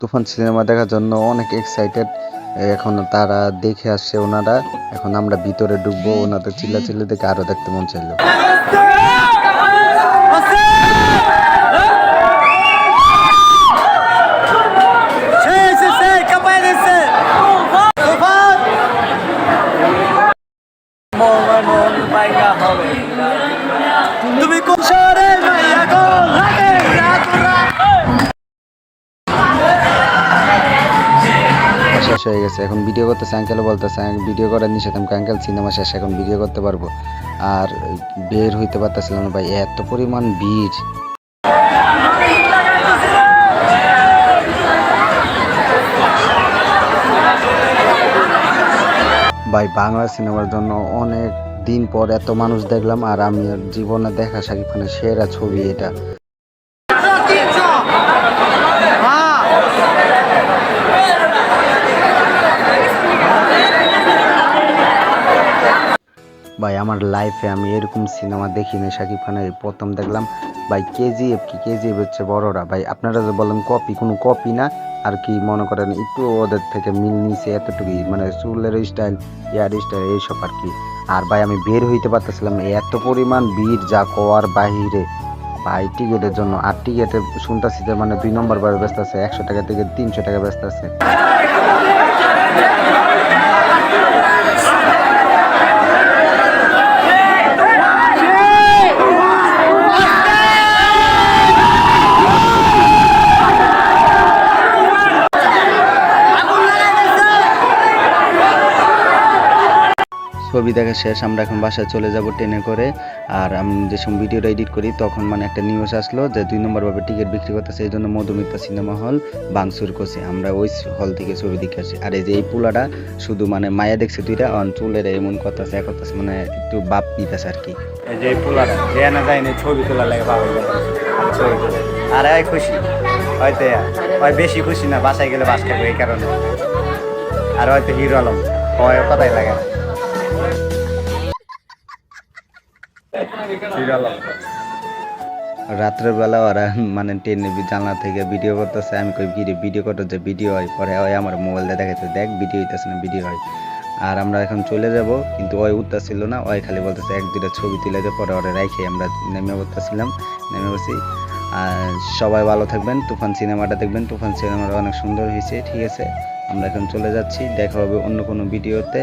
তুফান cinema দেখার জন্য অনেক এক্সাইটেড। এখন তারা দেখে আসছে ওনারা, এখন আমরা ভিতরে ঢুকবো। ওনাদের চিল্লাচিল্লি দেখে আরো দেখতে মন চাইলো। তুমি কোন শহরের মাইয়া গো লাগে না তোরা। শেষ হয়ে গেছে, এখন ভিডিও করতেছে। আঙ্কেলও বলতেছে ভিডিও করার নিষেধ। আমি আঙ্কেল সিনেমা শেষ, এখন ভিডিও করতে পারবো। আর বের হইতে পারতেছিলাম না ভাই, এত পরিমাণ ভিড়। ভাই বাংলা সিনেমার জন্য অনেক দিন পর এত মানুষ দেখলাম, আর আমি জীবনে দেখা শাকিব খানের সেরা ছবি এটা। ভাই আমার লাইফে আমি এরকম সিনেমা দেখিনি, শাকিব খানের প্রথম দেখলাম। ভাই কেজিএফ কি, কেজিএফ হচ্ছে বড়রা। ভাই আপনারা যে বলেন কপি, কোনো কপি না। আর কি মনে করেন একটু ওদের থেকে মিল নিছে এতটুকুই, মানে চুলের স্টাইল, হেয়ার স্টাইল এইসব আর কি। আর ভাই আমি বের হইতে পারতেছিলাম না, এত পরিমাণ ভিড় যা কোয়ার বাহিরে ভাই টিকিটের জন্য। আর টিকিটে শুনতেছি যে মানে 2 নম্বর ভাবে ব্যস্ত আছে, 100 টাকা থেকে 300 টাকা ব্যস্ত আছে। ছবি দেখা শেষ, আমরা এখন বাসায় চলে যাব ট্রেনে করে। আর আমি যে সময় ভিডিওটা এডিট করি তখন মানে একটা নিউজ আসলো যে 2 নম্বর ভাবে টিকিট বিক্রি করতেছে, এই জন্য মধুমিতা সিনেমা হল ভাঙচুর করছে। আমরা ওই হল থেকে ছবি দেখে আসি। আর এই যে এই পোলাটা শুধু মানে মায়া দেখছে দুইটা চুলের এমন কথা আছে, এক কথা মানে একটু বাপ নিতেছে আর কি। এই যে এই পোলাটা যে না যায়নি ছবি তোলা লাগে বাবা, ছবি তোলা আর এই খুশি হয়তো ওই বেশি খুশি না, বাসায় গেলে বাস খাবো এই কারণে। আর হয়তো হিরো আলম হয় কথাই লাগে না। রাত্রের বেলা ওরা মানে ট্রেনে জানলা থেকে ভিডিও করতেছে। আমি কই ভিডিও করতে যে ভিডিও হয়, পরে ওই আমার মোবাইল দিয়ে দেখাচ্ছে দেখ ভিডিও হইতেছে না, ভিডিও হয়। আর আমরা এখন চলে যাব, কিন্তু ওই উঠতেছিল না, ওই খালি বলতেছে 1-2টা ছবি তুলে দিয়ে পরে ওরা রাইখে আমরা নেমে পড়তেছিলাম, নেমে বসি। আর সবাই ভালো থাকবেন, তুফান সিনেমাটা দেখবেন। তুফান সিনেমাটা অনেক সুন্দর হয়েছে, ঠিক আছে। আমরা এখন চলে যাচ্ছি, দেখা হবে অন্য কোনো ভিডিওতে।